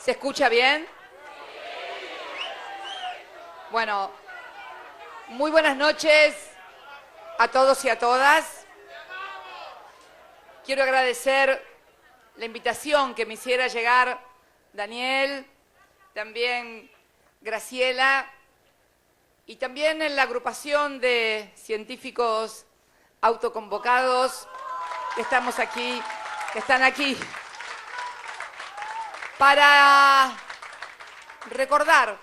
¿Se escucha bien? Bueno, muy buenas noches a todos y a todas. Quiero agradecer la invitación que me hiciera llegar Daniel, también Graciela y también en la agrupación de científicos autoconvocados que estamos aquí, que están aquí, para recordar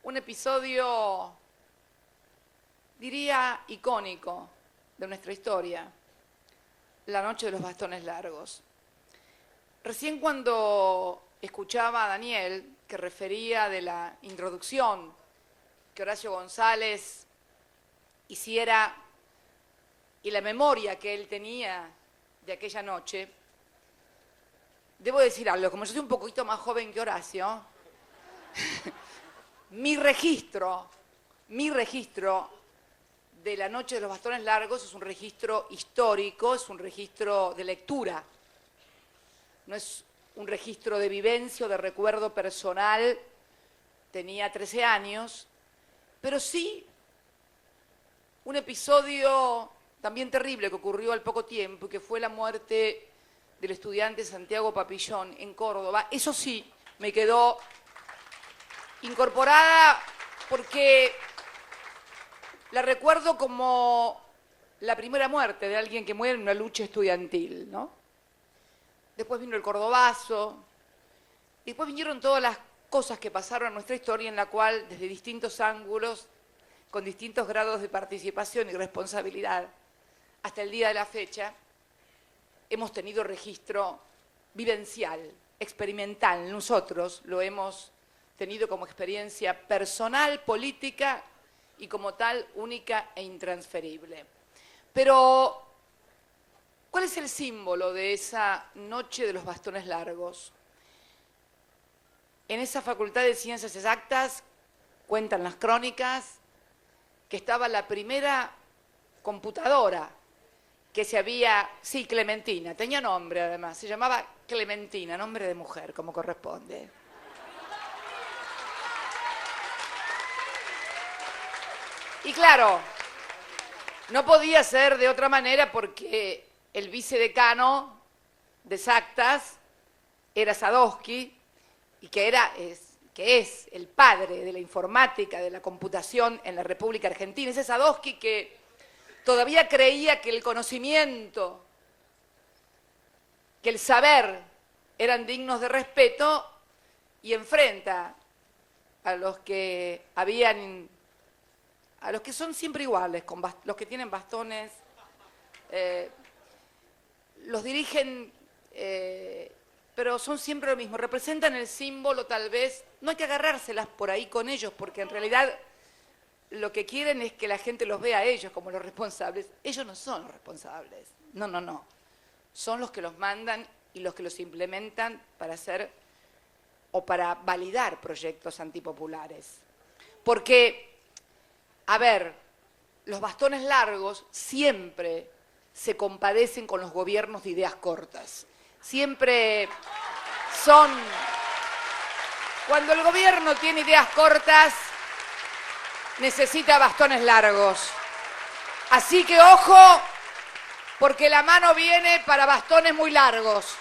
un episodio, diría, icónico de nuestra historia, la noche de los bastones largos. Recién cuando escuchaba a Daniel, que refería de la introducción que Horacio González hiciera y la memoria que él tenía de aquella noche, debo decir algo, como yo soy un poquito más joven que Horacio, mi registro de la noche de los bastones largos es un registro histórico, es un registro de lectura, no es un registro de vivencia o de recuerdo personal. Tenía 13 años, pero sí un episodio también terrible que ocurrió al poco tiempo, que fue la muerte del estudiante Santiago Papillón en Córdoba. Eso sí, me quedó incorporada porque la recuerdo como la primera muerte de alguien que muere en una lucha estudiantil, ¿no? Después vino el Cordobazo, y después vinieron todas las cosas que pasaron en nuestra historia, en la cual, desde distintos ángulos, con distintos grados de participación y responsabilidad, hasta el día de la fecha, hemos tenido registro vivencial, experimental. Nosotros lo hemos tenido como experiencia personal, política y como tal única e intransferible. Pero, ¿cuál es el símbolo de esa noche de los bastones largos? En esa Facultad de Ciencias Exactas, cuentan las crónicas, que estaba la primera computadora que se había, sí, Clementina, tenía nombre además, se llamaba Clementina, nombre de mujer, como corresponde. Y claro, no podía ser de otra manera porque el vicedecano de Exactas era Sadowski, y que es el padre de la informática, de la computación en la República Argentina. Ese Sadowski que todavía creía que el conocimiento, que el saber eran dignos de respeto, y enfrenta a los que son siempre iguales, los que tienen bastones, los dirigen, pero son siempre lo mismo, representan el símbolo tal vez, no hay que agarrárselas por ahí con ellos, porque en realidad lo que quieren es que la gente los vea a ellos como los responsables. Ellos no son los responsables, no. Son los que los mandan y los que los implementan para hacer o para validar proyectos antipopulares. Porque, a ver, los bastones largos siempre se compadecen con los gobiernos de ideas cortas. Siempre son... Cuando el gobierno tiene ideas cortas, necesita bastones largos. Así que ojo, porque la mano viene para bastones muy largos.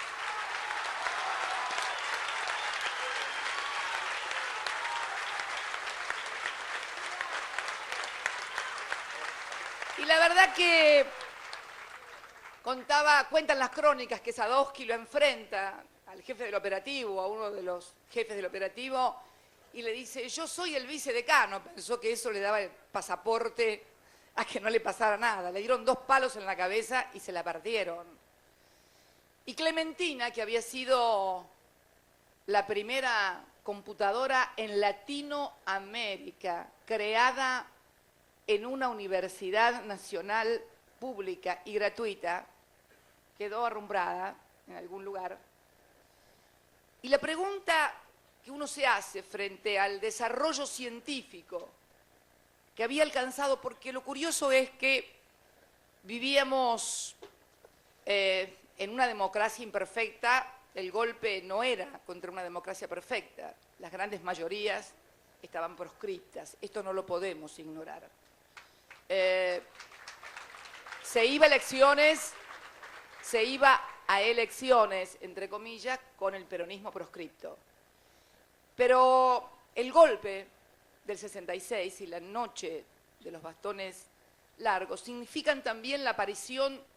Y la verdad que cuentan las crónicas que Sadowski lo enfrenta al jefe del operativo, a uno de los jefes del operativo, y le dice: yo soy el vicedecano. Pensó que eso le daba el pasaporte a que no le pasara nada. Le dieron 2 palos en la cabeza y se la partieron. Y Clementina, que había sido la primera computadora en Latinoamérica, creada en una universidad nacional pública y gratuita, quedó arrumbrada en algún lugar. Y la pregunta que uno se hace frente al desarrollo científico que había alcanzado, porque lo curioso es que vivíamos en una democracia imperfecta, el golpe no era contra una democracia perfecta. Las grandes mayorías estaban proscriptas. Esto no lo podemos ignorar. Se iba a elecciones, entre comillas, con el peronismo proscripto. Pero el golpe del 66 y la noche de los bastones largos significan también la aparición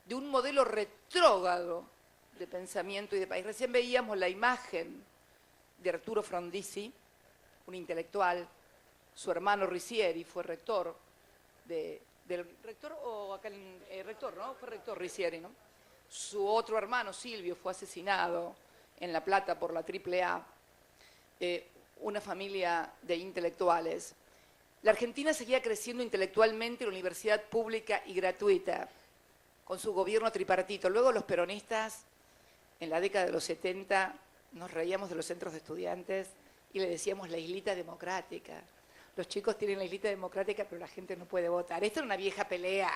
de un modelo retrógrado de pensamiento y de país. Recién veíamos la imagen de Arturo Frondizi, un intelectual, su hermano Ricieri fue rector del rector, o acá el rector, ¿no? Fue rector Ricieri, ¿no? Su otro hermano, Silvio, fue asesinado en La Plata por la AAA, una familia de intelectuales. La Argentina seguía creciendo intelectualmente en la universidad pública y gratuita, con su gobierno tripartito. Luego los peronistas, en la década de los 70, nos reíamos de los centros de estudiantes y le decíamos la islita democrática. Los chicos tienen la islita democrática, pero la gente no puede votar. Esta era una vieja pelea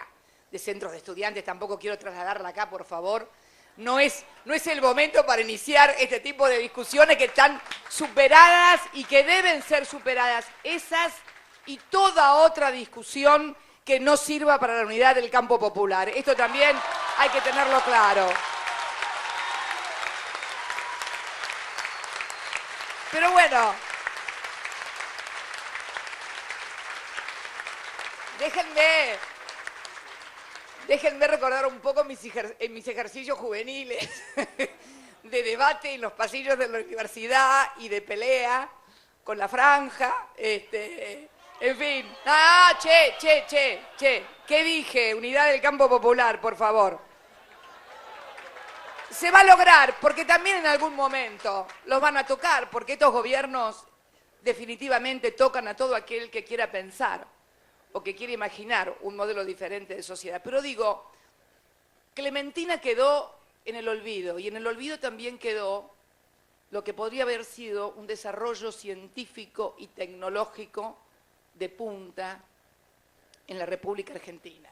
de centros de estudiantes, tampoco quiero trasladarla acá, por favor. No es el momento para iniciar este tipo de discusiones que están superadas y que deben ser superadas. Esas y toda otra discusión que no sirva para la unidad del campo popular. Esto también hay que tenerlo claro. Pero bueno, déjenme recordar un poco mis ejercicios juveniles de debate en los pasillos de la universidad y de pelea con la franja, en fin. ¿Qué dije? Unidad del campo popular, por favor. Se va a lograr, porque también en algún momento los van a tocar, porque estos gobiernos definitivamente tocan a todo aquel que quiera pensar o que quiere imaginar un modelo diferente de sociedad. Pero digo, Clementina quedó en el olvido, y en el olvido también quedó lo que podría haber sido un desarrollo científico y tecnológico de punta en la República Argentina,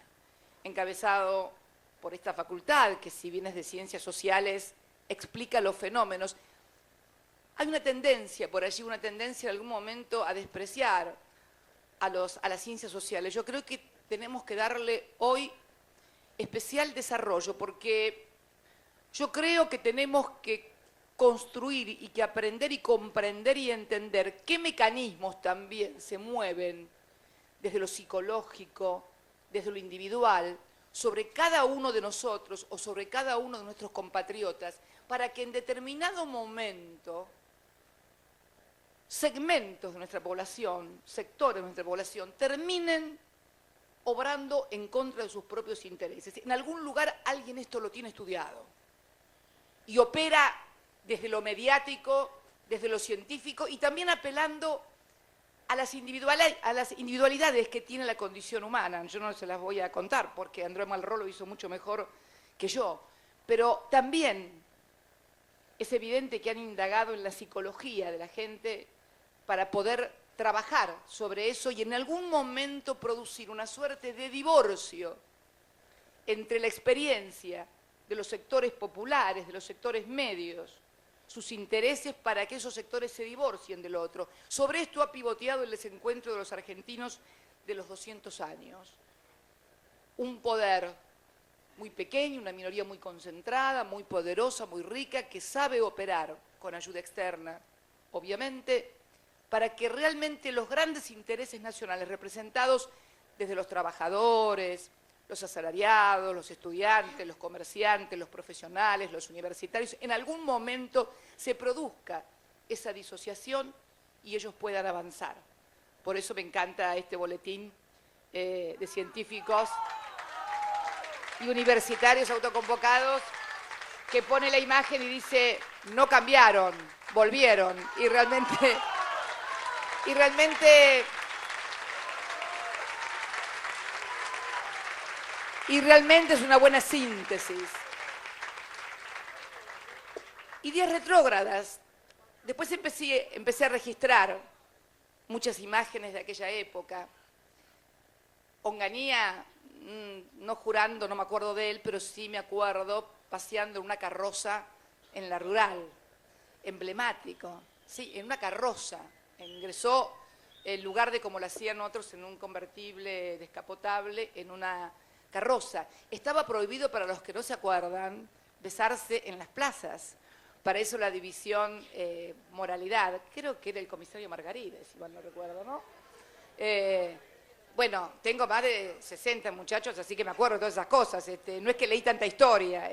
encabezado por esta facultad, que si bien es de ciencias sociales, explica los fenómenos. Hay una tendencia por allí, una tendencia en algún momento a despreciar a las ciencias sociales. Yo creo que tenemos que darle hoy especial desarrollo, porque yo creo que tenemos que construir y que aprender y comprender y entender qué mecanismos también se mueven desde lo psicológico, desde lo individual, sobre cada uno de nosotros o sobre cada uno de nuestros compatriotas, para que en determinado momento segmentos de nuestra población, sectores de nuestra población, terminen obrando en contra de sus propios intereses. En algún lugar alguien esto lo tiene estudiado y opera desde lo mediático, desde lo científico y también apelando a las individualidades que tiene la condición humana. Yo no se las voy a contar porque André Malraux lo hizo mucho mejor que yo, pero también es evidente que han indagado en la psicología de la gente para poder trabajar sobre eso y en algún momento producir una suerte de divorcio entre la experiencia de los sectores populares, de los sectores medios, sus intereses para que esos sectores se divorcien del otro. Sobre esto ha pivoteado el desencuentro de los argentinos de los 200 años. Un poder muy pequeño, una minoría muy concentrada, muy poderosa, muy rica, que sabe operar con ayuda externa, obviamente, para que realmente los grandes intereses nacionales representados desde los trabajadores, los asalariados, los estudiantes, los comerciantes, los profesionales, los universitarios, en algún momento se produzca esa disociación y ellos puedan avanzar. Por eso me encanta este boletín de científicos y universitarios autoconvocados que pone la imagen y dice, no cambiaron, volvieron. Y realmente es una buena síntesis. Ideas retrógradas. Después empecé a registrar muchas imágenes de aquella época. Onganía, no jurando, no me acuerdo de él, pero sí me acuerdo, paseando en una carroza en la rural, emblemático, sí, en una carroza. Ingresó en lugar de como lo hacían otros en un convertible descapotable, en una carroza. Estaba prohibido, para los que no se acuerdan, besarse en las plazas. Para eso la división moralidad, creo que era el comisario Margarides, si mal no recuerdo, ¿no? Bueno, tengo más de 60 muchachos, así que me acuerdo de todas esas cosas. No es que leí tanta historia,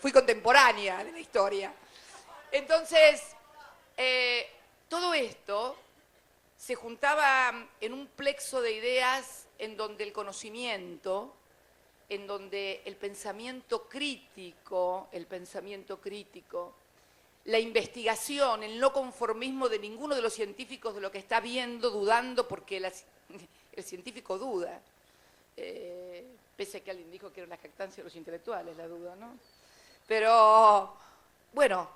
fui contemporánea de la historia. Entonces, todo esto se juntaba en un plexo de ideas en donde el conocimiento, en donde el pensamiento crítico, la investigación, el no conformismo de ninguno de los científicos de lo que está viendo, dudando, porque el científico duda, pese a que alguien dijo que era una jactancia de los intelectuales la duda, ¿no? Pero, bueno,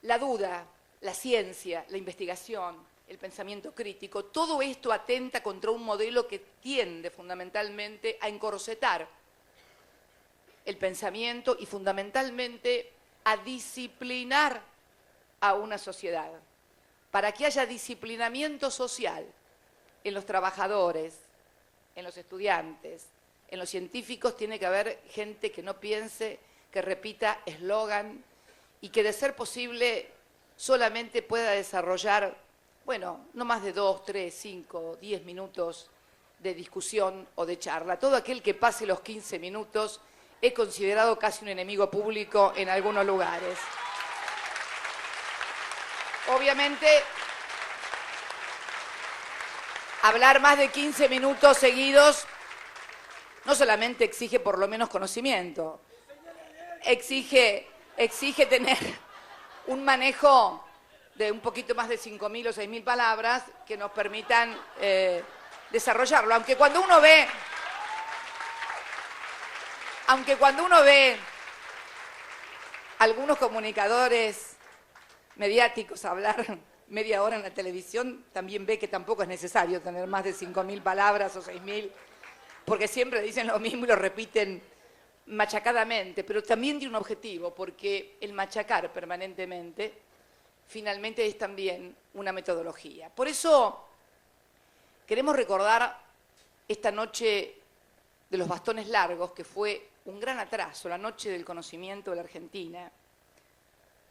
la duda, la ciencia, la investigación, el pensamiento crítico, todo esto atenta contra un modelo que tiende fundamentalmente a encorsetar el pensamiento y fundamentalmente a disciplinar a una sociedad. Para que haya disciplinamiento social en los trabajadores, en los estudiantes, en los científicos, tiene que haber gente que no piense, que repita eslogan y que de ser posible solamente pueda desarrollar, bueno, no más de 2, 3, 5, 10 minutos de discusión o de charla. Todo aquel que pase los 15 minutos es considerado casi un enemigo público en algunos lugares. Obviamente, hablar más de 15 minutos seguidos no solamente exige por lo menos conocimiento, exige tener un manejo de un poquito más de 5.000 o 6.000 palabras que nos permitan desarrollarlo. Aunque cuando uno ve algunos comunicadores mediáticos hablar media hora en la televisión, también ve que tampoco es necesario tener más de 5.000 palabras o 6.000, porque siempre dicen lo mismo y lo repiten machacadamente, pero también tiene un objetivo, porque el machacar permanentemente finalmente es también una metodología. Por eso queremos recordar esta noche de los bastones largos, que fue un gran atraso, la noche del conocimiento de la Argentina,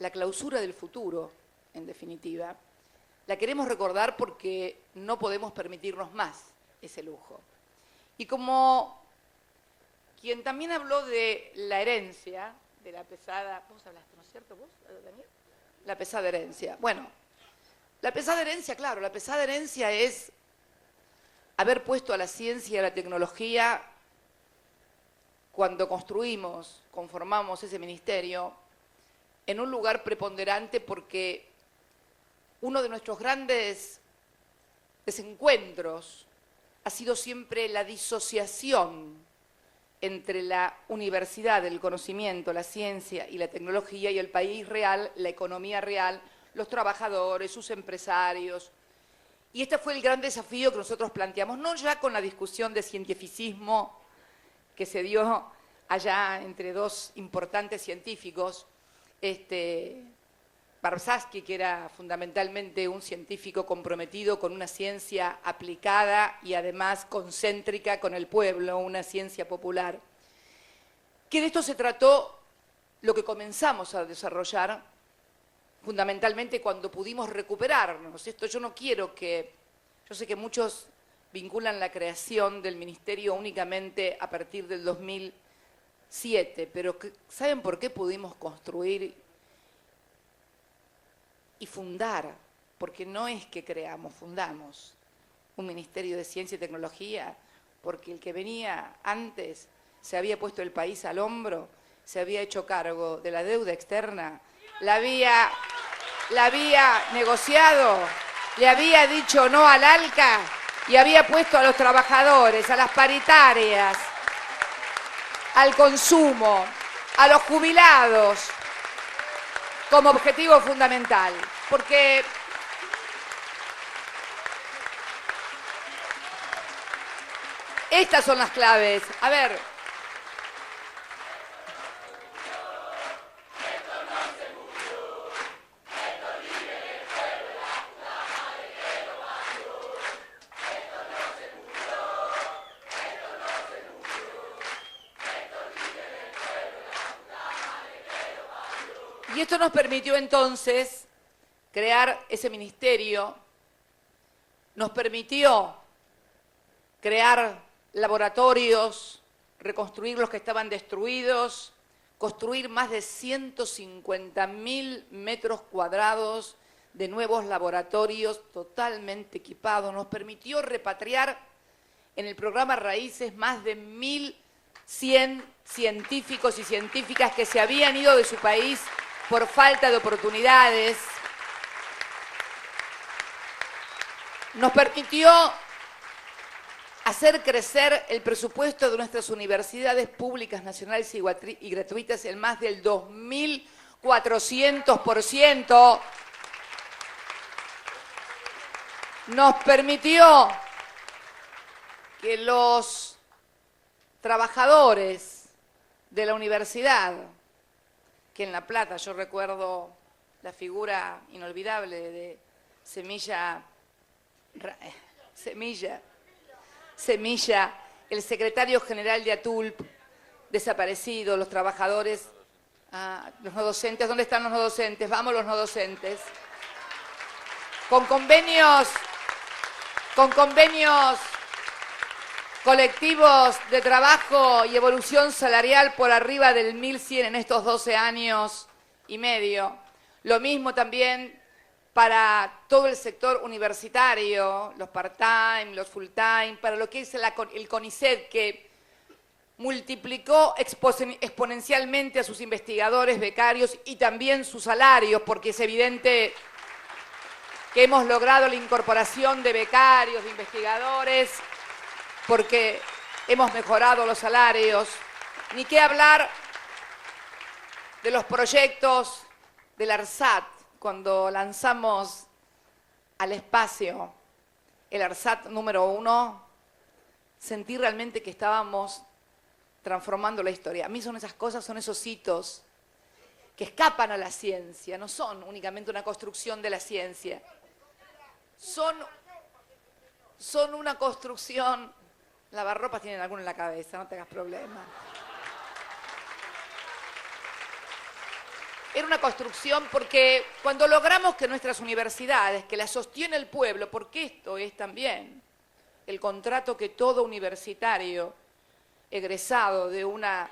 la clausura del futuro, en definitiva. La queremos recordar porque no podemos permitirnos más ese lujo. Y como quien también habló de la herencia, de la pesada... ¿Vos hablaste, no es cierto, vos, Daniel? La pesada herencia. Bueno, la pesada herencia, claro, la pesada herencia es haber puesto a la ciencia y a la tecnología, cuando conformamos ese ministerio, en un lugar preponderante, porque uno de nuestros grandes desencuentros ha sido siempre la disociación entre la universidad, el conocimiento, la ciencia y la tecnología, y el país real, la economía real, los trabajadores, sus empresarios. Y este fue el gran desafío que nosotros planteamos, no ya con la discusión de cientificismo que se dio allá entre dos importantes científicos, Warshawski, que era fundamentalmente un científico comprometido con una ciencia aplicada y además concéntrica con el pueblo, una ciencia popular. Que de esto se trató lo que comenzamos a desarrollar fundamentalmente cuando pudimos recuperarnos. Esto yo no quiero que... Yo sé que muchos vinculan la creación del ministerio únicamente a partir del 2007, pero ¿saben por qué pudimos construir y fundar? Porque no es que creamos, fundamos un Ministerio de Ciencia y Tecnología, porque el que venía antes se había puesto el país al hombro, se había hecho cargo de la deuda externa, la había negociado, le había dicho no al ALCA y había puesto a los trabajadores, a las paritarias, al consumo, a los jubilados, como objetivo fundamental. Porque estas son las claves. A ver, Y esto nos permitió entonces crear ese ministerio, nos permitió crear laboratorios, reconstruir los que estaban destruidos, construir más de 150.000 metros cuadrados de nuevos laboratorios totalmente equipados. Nos permitió repatriar en el programa Raíces más de 1.100 científicos y científicas que se habían ido de su país por falta de oportunidades. Nos permitió hacer crecer el presupuesto de nuestras universidades públicas, nacionales y gratuitas en más del 2.400%. Nos permitió que los trabajadores de la universidad, que en La Plata yo recuerdo la figura inolvidable de Semilla, el secretario general de ATULP, desaparecido, los trabajadores, los no docentes, ¿dónde están los no docentes? Vamos los no docentes. Con convenios colectivos de trabajo y evolución salarial por arriba del 1.100 en estos 12 años y medio. Lo mismo también para todo el sector universitario, los part-time, los full-time, para lo que es el CONICET, que multiplicó exponencialmente a sus investigadores, becarios y también sus salarios, porque es evidente que hemos logrado la incorporación de becarios, de investigadores, porque hemos mejorado los salarios. Ni qué hablar de los proyectos del ARSAT. Cuando lanzamos al espacio el ARSAT número 1, sentí realmente que estábamos transformando la historia. A mí son esas cosas, son esos hitos que escapan a la ciencia, no son únicamente una construcción de la ciencia. Son una construcción. Lavarropas tienen alguno en la cabeza, no te hagas problema. Era una construcción porque cuando logramos que nuestras universidades, que las sostiene el pueblo, porque esto es también el contrato que todo universitario egresado de una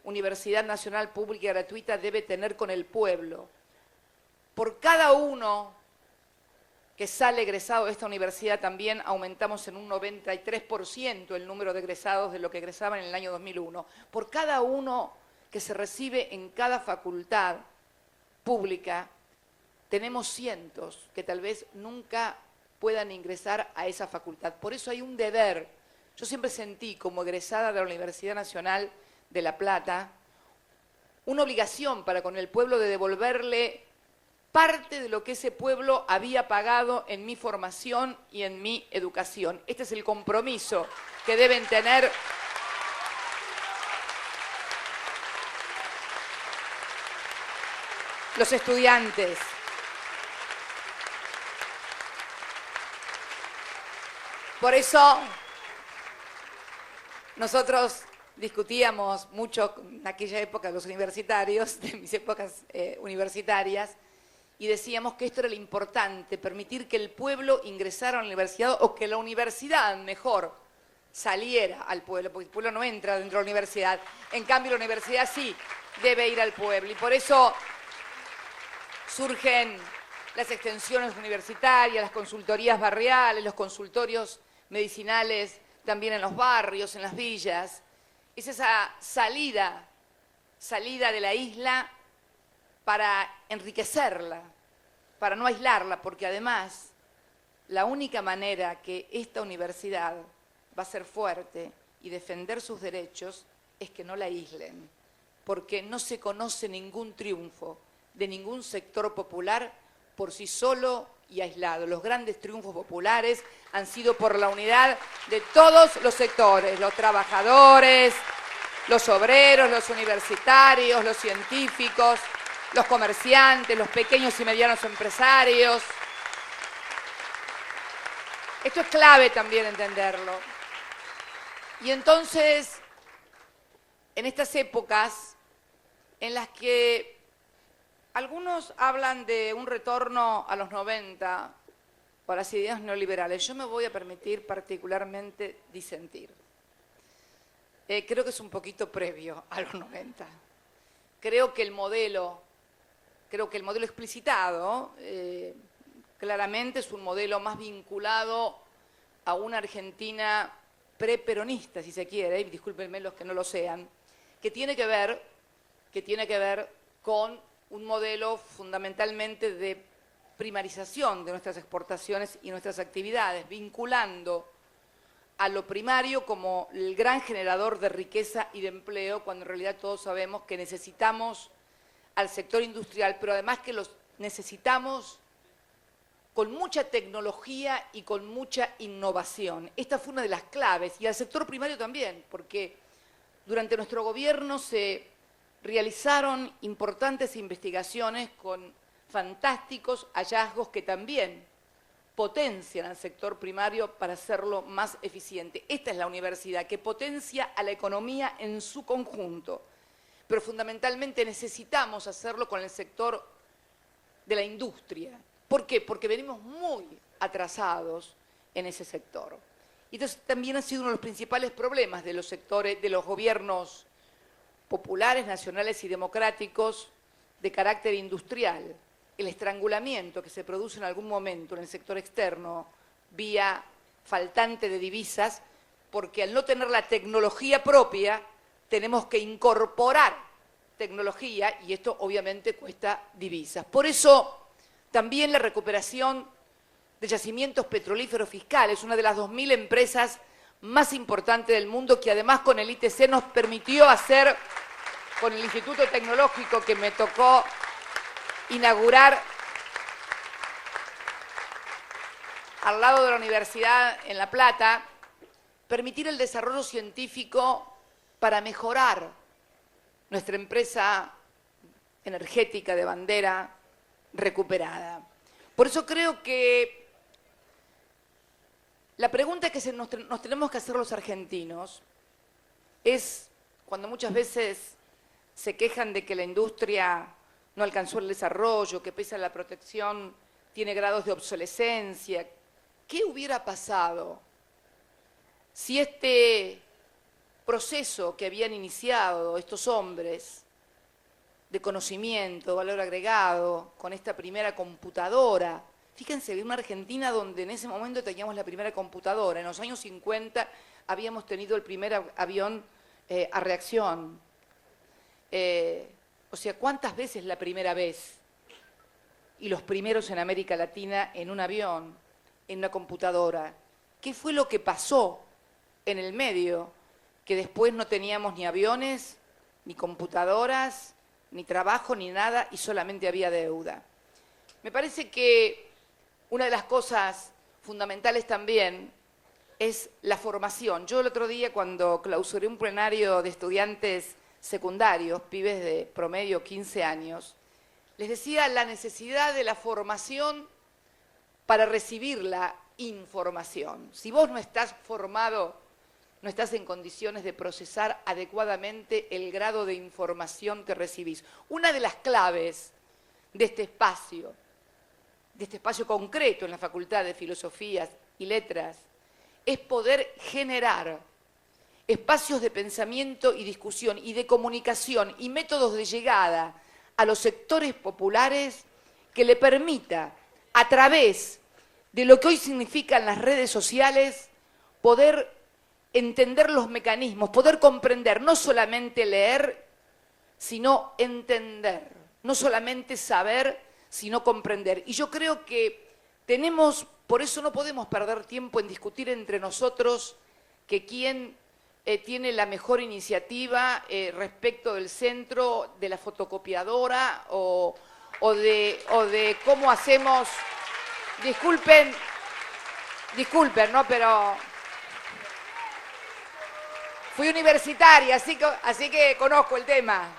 universidad nacional pública y gratuita debe tener con el pueblo. Por cada uno que sale egresado de esta universidad también aumentamos en un 93% el número de egresados de lo que egresaban en el año 2001. Por cada uno que se recibe en cada facultad pública, tenemos cientos que tal vez nunca puedan ingresar a esa facultad. Por eso hay un deber. Yo siempre sentí, como egresada de la Universidad Nacional de La Plata, una obligación para con el pueblo de devolverle parte de lo que ese pueblo había pagado en mi formación y en mi educación. Este es el compromiso que deben tener los estudiantes. Por eso nosotros discutíamos mucho en aquella época los universitarios, de mis épocas universitarias, y decíamos que esto era lo importante, permitir que el pueblo ingresara a la universidad o que la universidad, mejor, saliera al pueblo, porque el pueblo no entra dentro de la universidad. En cambio, la universidad sí debe ir al pueblo. Y por eso surgen las extensiones universitarias, las consultorías barriales, los consultorios medicinales también en los barrios, en las villas. Es esa salida de la isla para enriquecerla, para no aislarla, porque además la única manera que esta universidad va a ser fuerte y defender sus derechos es que no la aíslen, porque no se conoce ningún triunfo de ningún sector popular por sí solo y aislado. Los grandes triunfos populares han sido por la unidad de todos los sectores, los trabajadores, los obreros, los universitarios, los científicos, los comerciantes, los pequeños y medianos empresarios. Esto es clave también entenderlo. Y entonces, en estas épocas en las que algunos hablan de un retorno a los 90 o a las ideas neoliberales. Yo me voy a permitir particularmente disentir. Creo que es un poquito previo a los 90. Creo que el modelo explicitado claramente es un modelo más vinculado a una Argentina preperonista, si se quiere, y discúlpenme los que no lo sean, que tiene que ver con un modelo fundamentalmente de primarización de nuestras exportaciones y nuestras actividades, vinculando a lo primario como el gran generador de riqueza y de empleo, cuando en realidad todos sabemos que necesitamos al sector industrial, pero además que los necesitamos con mucha tecnología y con mucha innovación. Esta fue una de las claves, y al sector primario también, porque durante nuestro gobierno se realizaron importantes investigaciones con fantásticos hallazgos que también potencian al sector primario para hacerlo más eficiente. Esta es la universidad que potencia a la economía en su conjunto, pero fundamentalmente necesitamos hacerlo con el sector de la industria. ¿Por qué? Porque venimos muy atrasados en ese sector. Y entonces también ha sido uno de los principales problemas de los sectores, de los gobiernos populares, nacionales y democráticos de carácter industrial, el estrangulamiento que se produce en algún momento en el sector externo vía faltante de divisas, porque al no tener la tecnología propia tenemos que incorporar tecnología y esto obviamente cuesta divisas. Por eso también la recuperación de yacimientos petrolíferos fiscales, una de las 2.000 empresas más importantes del mundo, que además con el ITC nos permitió hacer, con el Instituto Tecnológico que me tocó inaugurar al lado de la Universidad en La Plata, permitir el desarrollo científico para mejorar nuestra empresa energética de bandera recuperada. Por eso creo que la pregunta que nos tenemos que hacer los argentinos es, cuando muchas veces se quejan de que la industria no alcanzó el desarrollo, que pese a la protección tiene grados de obsolescencia, ¿qué hubiera pasado si este proceso que habían iniciado estos hombres de conocimiento, valor agregado, con esta primera computadora? Fíjense, en una Argentina donde en ese momento teníamos la primera computadora, en los años 50 habíamos tenido el primer avión a reacción. O sea, ¿cuántas veces la primera vez? Y los primeros en América Latina en un avión, en una computadora. ¿Qué fue lo que pasó en el medio? Que después no teníamos ni aviones, ni computadoras, ni trabajo, ni nada, y solamente había deuda. Me parece que una de las cosas fundamentales también es la formación. Yo el otro día, cuando clausuré un plenario de estudiantes secundarios, pibes de promedio 15 años, les decía la necesidad de la formación para recibir la información. Si vos no estás formado, no estás en condiciones de procesar adecuadamente el grado de información que recibís. Una de las claves de este espacio concreto en la Facultad de Filosofías y Letras, es poder generar espacios de pensamiento y discusión y de comunicación y métodos de llegada a los sectores populares que le permita, a través de lo que hoy significan las redes sociales, poder entender los mecanismos, poder comprender, no solamente leer, sino entender, no solamente saber, sino comprender. Y yo creo que por eso no podemos perder tiempo en discutir entre nosotros que quién tiene la mejor iniciativa respecto del centro, de la fotocopiadora o de cómo hacemos. Disculpen, ¿no? Pero fui universitaria, así que conozco el tema.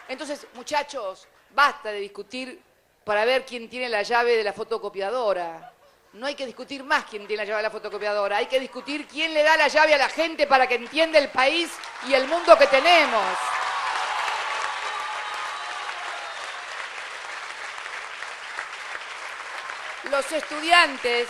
Entonces, muchachos, basta de discutir para ver quién tiene la llave de la fotocopiadora. No hay que discutir más quién tiene la llave de la fotocopiadora, hay que discutir quién le da la llave a la gente para que entienda el país y el mundo que tenemos. los estudiantes,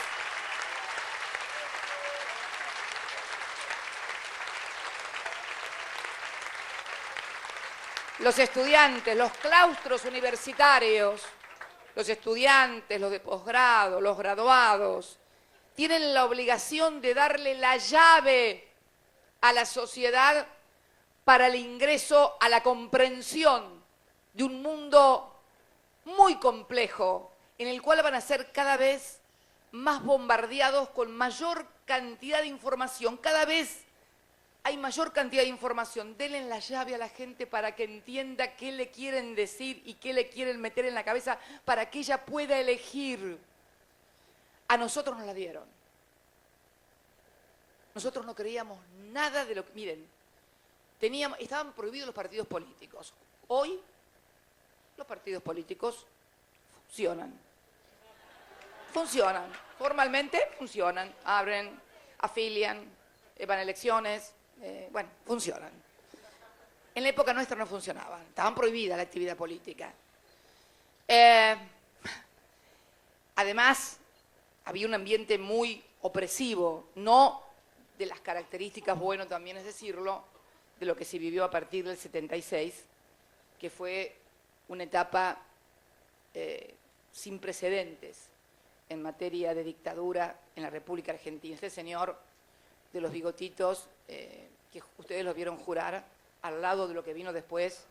los claustros universitarios, los estudiantes, los de posgrado, los graduados, tienen la obligación de darle la llave a la sociedad para el ingreso a la comprensión de un mundo muy complejo, en el cual van a ser cada vez más bombardeados con mayor cantidad de información. Cada vez hay mayor cantidad de información. Denle la llave a la gente para que entienda qué le quieren decir y qué le quieren meter en la cabeza para que ella pueda elegir. A nosotros nos la dieron. Nosotros no creíamos nada de lo que... Miren, estaban prohibidos los partidos políticos. Hoy los partidos políticos funcionan. Funcionan. Formalmente funcionan. Abren, afilian, van a elecciones. Bueno, funcionan. En la época nuestra no funcionaban. Estaban prohibidas la actividad política. Además, había un ambiente muy opresivo, no de las características, bueno, también es decirlo, de lo que se vivió a partir del 76, que fue una etapa sin precedentes en materia de dictadura en la República Argentina. Este señor de los bigotitos, que ustedes lo vieron jurar, al lado de lo que vino después,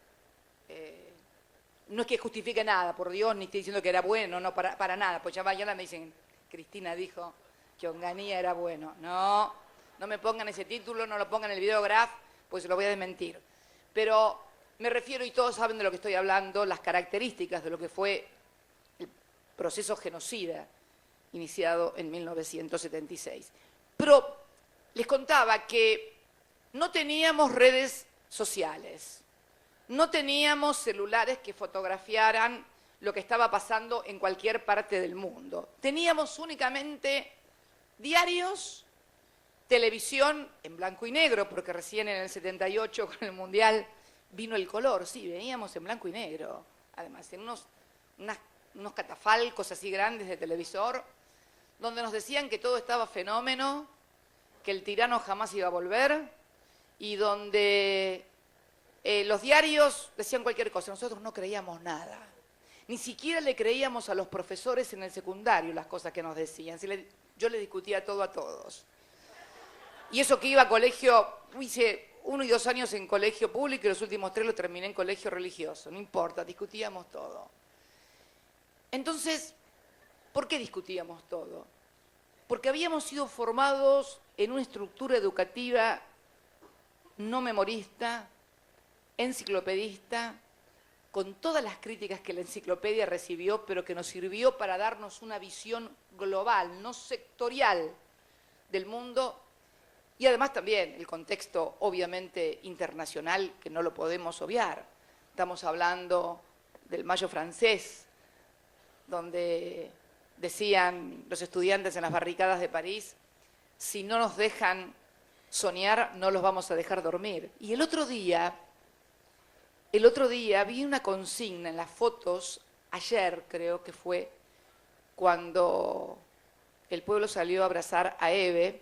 no es que justifique nada, por Dios, ni estoy diciendo que era bueno, no, para nada, pues ya mañana me dicen, Cristina dijo que Onganía era bueno. No, no me pongan ese título, no lo pongan en el videograf, pues se lo voy a desmentir. Pero me refiero, y todos saben de lo que estoy hablando, las características de lo que fue el proceso genocida iniciado en 1976. Pero les contaba que no teníamos redes sociales, no teníamos celulares que fotografiaran lo que estaba pasando en cualquier parte del mundo. Teníamos únicamente diarios, televisión en blanco y negro, porque recién en el 78 con el Mundial vino el color. Sí, veníamos en blanco y negro, además, en unos catafalcos así grandes de televisor, donde nos decían que todo estaba fenómeno, que el tirano jamás iba a volver, y donde los diarios decían cualquier cosa. Nosotros no creíamos nada. Ni siquiera le creíamos a los profesores en el secundario las cosas que nos decían. Yo le discutía todo a todos. Y eso que iba a colegio, hice 1 y 2 años en colegio público y los últimos 3 lo terminé en colegio religioso. No importa, discutíamos todo. Entonces, ¿por qué discutíamos todo? Porque habíamos sido formados en una estructura educativa no memorista, enciclopedista, con todas las críticas que la enciclopedia recibió, pero que nos sirvió para darnos una visión global, no sectorial, del mundo, y además también el contexto obviamente internacional, que no lo podemos obviar. Estamos hablando del Mayo francés, donde decían los estudiantes en las barricadas de París, si no nos dejan soñar, no los vamos a dejar dormir. Y el otro día vi una consigna en las fotos, ayer creo que fue, cuando el pueblo salió a abrazar a Eve.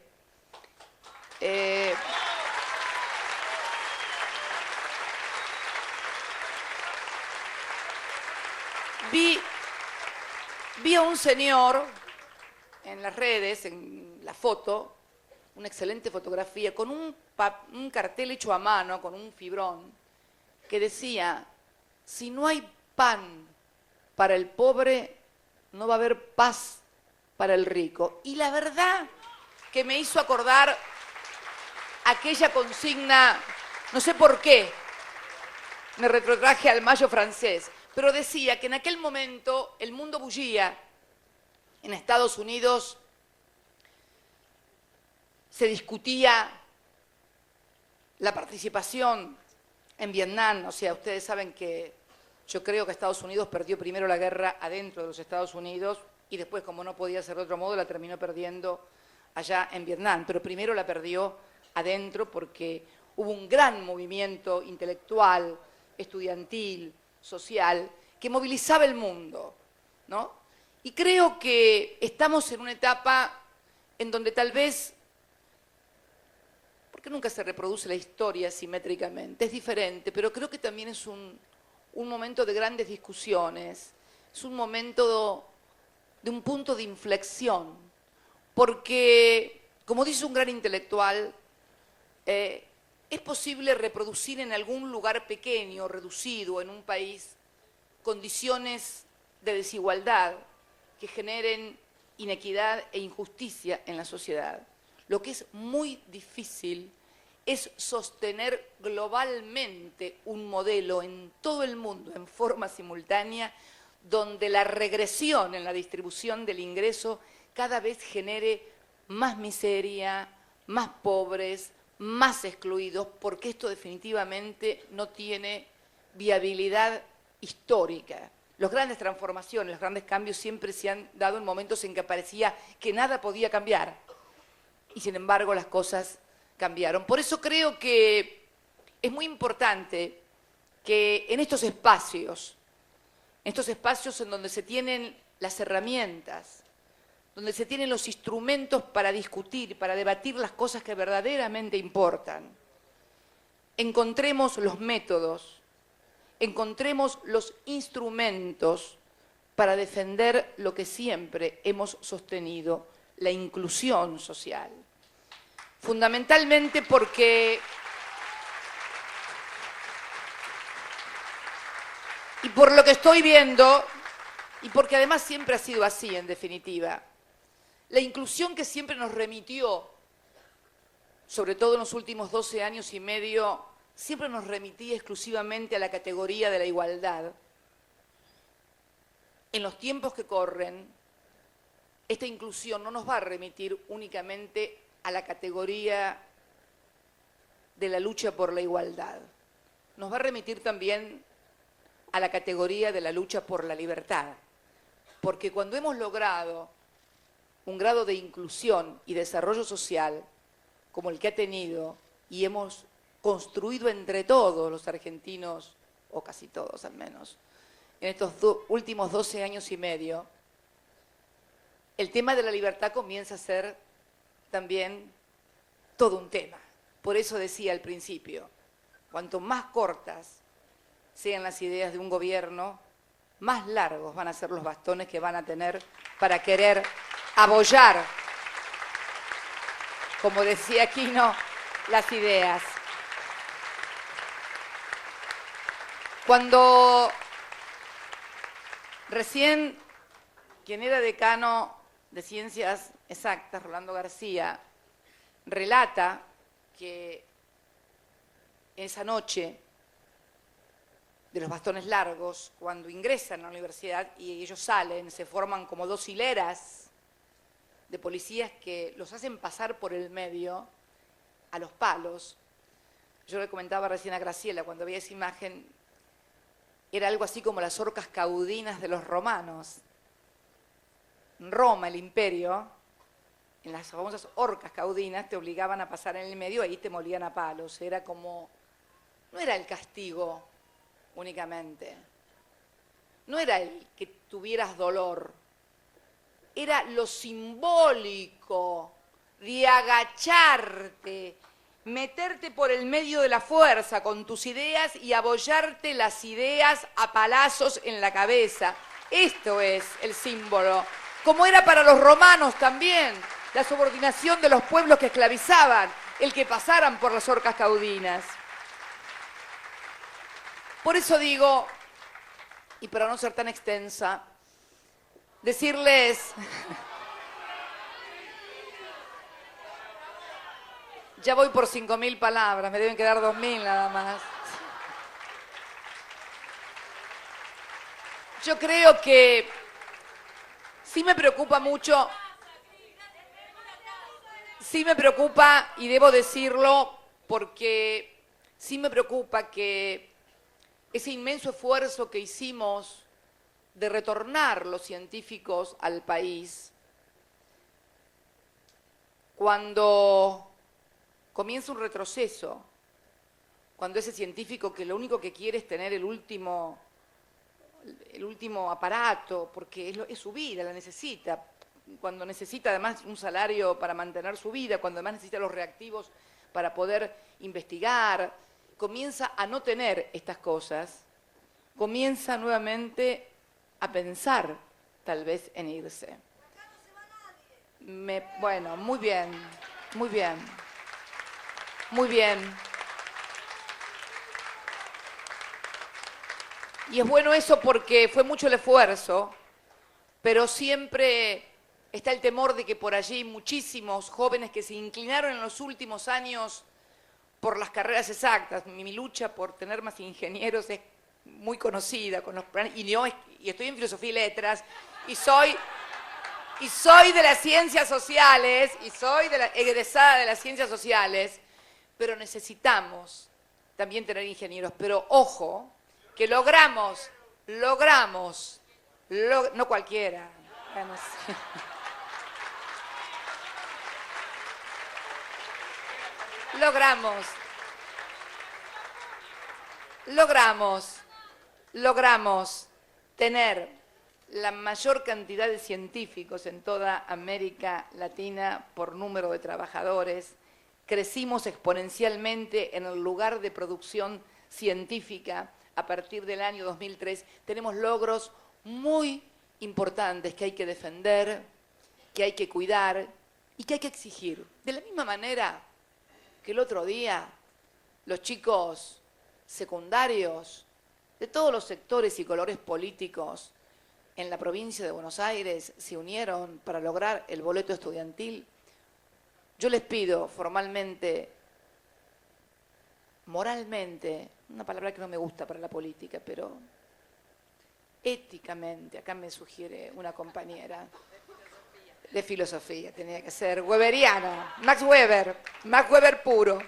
Vi a un señor en las redes, en la foto, una excelente fotografía, con un cartel hecho a mano, con un fibrón, que decía, si no hay pan para el pobre, no va a haber paz para el rico. Y la verdad que me hizo acordar aquella consigna, no sé por qué, me retrotraje al Mayo francés, pero decía que en aquel momento el mundo bullía. En Estados Unidos se discutía la participación en Vietnam. O sea, ustedes saben que yo creo que Estados Unidos perdió primero la guerra adentro de los Estados Unidos y después, como no podía ser de otro modo, la terminó perdiendo allá en Vietnam. Pero primero la perdió adentro porque hubo un gran movimiento intelectual, estudiantil, social, que movilizaba el mundo, ¿no? Y creo que estamos en una etapa en donde tal vez, porque nunca se reproduce la historia simétricamente, es diferente, pero creo que también es un momento de grandes discusiones, es un momento de un punto de inflexión, porque, como dice un gran intelectual, es posible reproducir en algún lugar pequeño, reducido, en un país, condiciones de desigualdad que generen inequidad e injusticia en la sociedad. Lo que es muy difícil es sostener globalmente un modelo en todo el mundo en forma simultánea donde la regresión en la distribución del ingreso cada vez genere más miseria, más pobres, más excluidos, porque esto definitivamente no tiene viabilidad histórica. Las grandes transformaciones, los grandes cambios siempre se han dado en momentos en que parecía que nada podía cambiar. Y sin embargo las cosas cambiaron. Por eso creo que es muy importante que en estos espacios en donde se tienen las herramientas, donde se tienen los instrumentos para discutir, para debatir las cosas que verdaderamente importan, encontremos los métodos, encontremos los instrumentos para defender lo que siempre hemos sostenido, la inclusión social. Fundamentalmente porque, y por lo que estoy viendo, y porque además siempre ha sido así en definitiva, la inclusión que siempre nos remitió, sobre todo en los últimos 12 años y medio, siempre nos remitía exclusivamente a la categoría de la igualdad. En los tiempos que corren, esta inclusión no nos va a remitir únicamente a la categoría de la lucha por la igualdad. Nos va a remitir también a la categoría de la lucha por la libertad. Porque cuando hemos logrado un grado de inclusión y desarrollo social como el que ha tenido y hemos construido entre todos los argentinos, o casi todos al menos, en estos últimos 12 años y medio, el tema de la libertad comienza a ser también todo un tema. Por eso decía al principio, cuanto más cortas sean las ideas de un gobierno, más largos van a ser los bastones que van a tener para querer abollar, como decía Aquino, las ideas. Cuando recién quien era decano de Ciencias Exactas, Rolando García, relata que esa noche de los bastones largos, cuando ingresan a la universidad y ellos salen, se forman como dos hileras de policías que los hacen pasar por el medio a los palos. Yo le comentaba recién a Graciela, cuando veía esa imagen, era algo así como las orcas caudinas de los romanos. En Roma, el imperio, en las famosas orcas caudinas, te obligaban a pasar en el medio, ahí te molían a palos. Era como, no era el castigo únicamente, no era el que tuvieras dolor, era lo simbólico de agacharte, meterte por el medio de la fuerza con tus ideas y abollarte las ideas a palazos en la cabeza. Esto es el símbolo. Como era para los romanos también, la subordinación de los pueblos que esclavizaban, el que pasaran por las orcas caudinas. Por eso digo, y para no ser tan extensa, decirles... Ya voy por 5.000 palabras, me deben quedar 2.000 nada más. Yo creo que sí me preocupa mucho, sí me preocupa, y debo decirlo, porque sí me preocupa que ese inmenso esfuerzo que hicimos de retornar los científicos al país, cuando comienza un retroceso, cuando ese científico que lo único que quiere es tener el último el último aparato, porque es su vida, la necesita. Cuando necesita además un salario para mantener su vida, cuando además necesita los reactivos para poder investigar, comienza a no tener estas cosas, comienza nuevamente a pensar tal vez en irse. Bueno, muy bien, muy bien, muy bien. Y es bueno eso porque fue mucho el esfuerzo, pero siempre está el temor de que por allí muchísimos jóvenes que se inclinaron en los últimos años por las carreras exactas. Mi lucha por tener más ingenieros es muy conocida con los planes, y estoy en filosofía y letras, y soy de las ciencias sociales, y soy egresada de las ciencias sociales, pero necesitamos también tener ingenieros. Pero ojo, que logramos, no cualquiera, no sé. Logramos tener la mayor cantidad de científicos en toda América Latina por número de trabajadores. Crecimos exponencialmente en el lugar de producción científica a partir del año 2003. Tenemos logros muy importantes que hay que defender, que hay que cuidar y que hay que exigir. De la misma manera que el otro día los chicos secundarios de todos los sectores y colores políticos en la provincia de Buenos Aires se unieron para lograr el boleto estudiantil, yo les pido formalmente, moralmente, una palabra que no me gusta para la política, pero éticamente, acá me sugiere una compañera de filosofía, tenía que ser weberiana, Max Weber puro.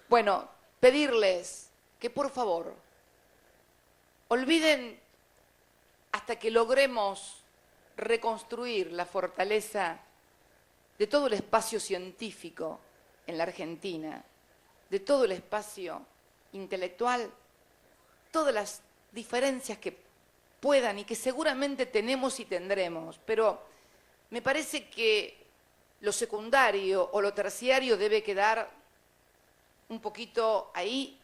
Bueno, pedirles que por favor olviden hasta que logremos reconstruir la fortaleza de todo el espacio científico en la Argentina, de todo el espacio intelectual, todas las diferencias que puedan y que seguramente tenemos y tendremos, pero me parece que lo secundario o lo terciario debe quedar un poquito ahí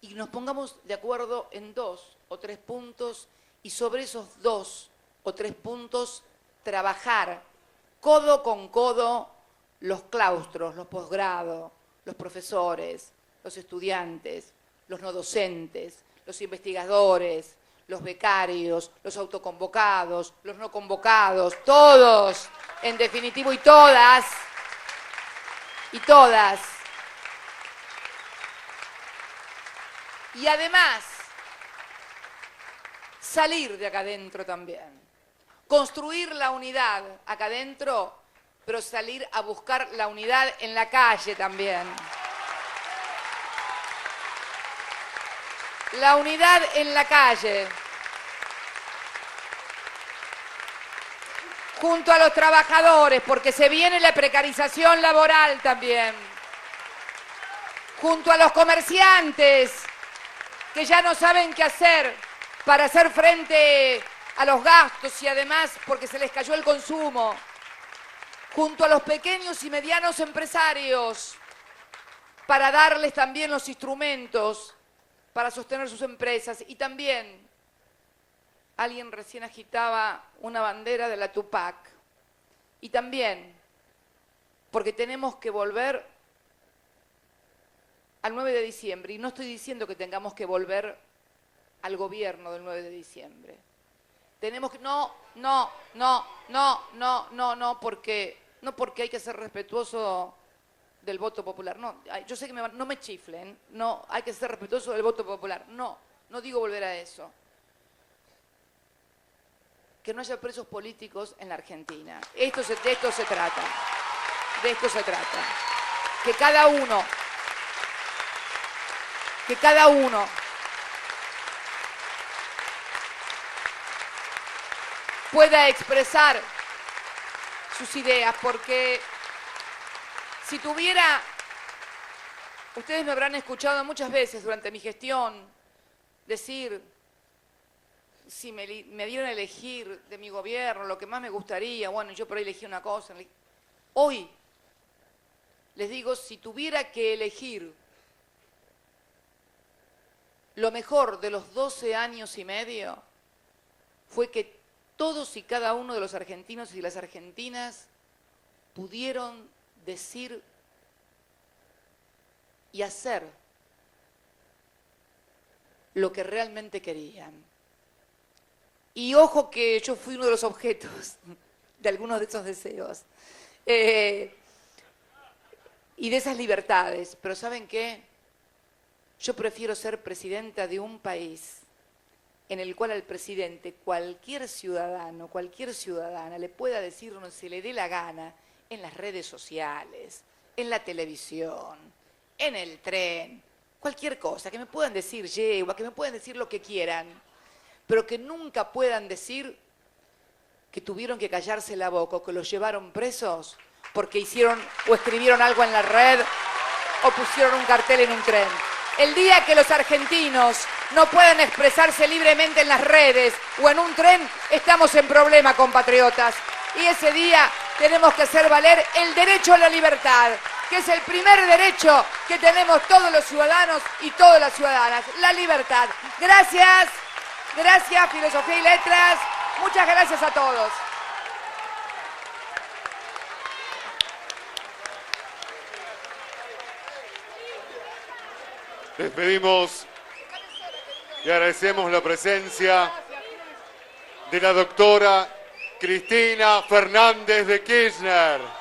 y nos pongamos de acuerdo en 2 o 3 puntos y sobre esos 2 o 3 puntos trabajar codo con codo los claustros, los posgrados, los profesores, los estudiantes, los no docentes, los investigadores, los becarios, los autoconvocados, los no convocados, todos, en definitivo, y todas, y además salir de acá adentro también, construir la unidad acá adentro, pero salir a buscar la unidad en la calle también. La unidad en la calle, junto a los trabajadores, porque se viene la precarización laboral también, junto a los comerciantes, que ya no saben qué hacer para hacer frente a los gastos y además porque se les cayó el consumo, junto a los pequeños y medianos empresarios, para darles también los instrumentos para sostener sus empresas. Y también alguien recién agitaba una bandera de la Tupac. Y también porque tenemos que volver al 9 de diciembre. Y no estoy diciendo que tengamos que volver al gobierno del 9 de diciembre. Tenemos que... No, porque hay que ser respetuoso del voto popular. No, yo sé que no me chiflen, no, hay que ser respetuoso del voto popular. No digo volver a eso. Que no haya presos políticos en la Argentina. De esto se trata. Que cada uno pueda expresar sus ideas, porque si tuviera, ustedes me habrán escuchado muchas veces durante mi gestión decir si me dieran a elegir de mi gobierno, lo que más me gustaría, bueno, yo por ahí elegí una cosa. Hoy, les digo, si tuviera que elegir lo mejor de los 12 años y medio, fue que todos y cada uno de los argentinos y las argentinas pudieron decir y hacer lo que realmente querían. Y ojo que yo fui uno de los objetos de algunos de esos deseos y de esas libertades. Pero ¿saben qué? Yo prefiero ser presidenta de un país en el cual al presidente cualquier ciudadano, cualquier ciudadana le pueda decir lo que se le dé la gana en las redes sociales, en la televisión, en el tren, cualquier cosa, que me puedan decir yegua, que me puedan decir lo que quieran, pero que nunca puedan decir que tuvieron que callarse la boca o que los llevaron presos porque hicieron o escribieron algo en la red o pusieron un cartel en un tren. El día que los argentinos no puedan expresarse libremente en las redes o en un tren, estamos en problema, compatriotas. Y ese día tenemos que hacer valer el derecho a la libertad, que es el primer derecho que tenemos todos los ciudadanos y todas las ciudadanas, la libertad. Gracias, gracias, Filosofía y Letras. Muchas gracias a todos. Les pedimos y agradecemos la presencia de la doctora Cristina Fernández de Kirchner.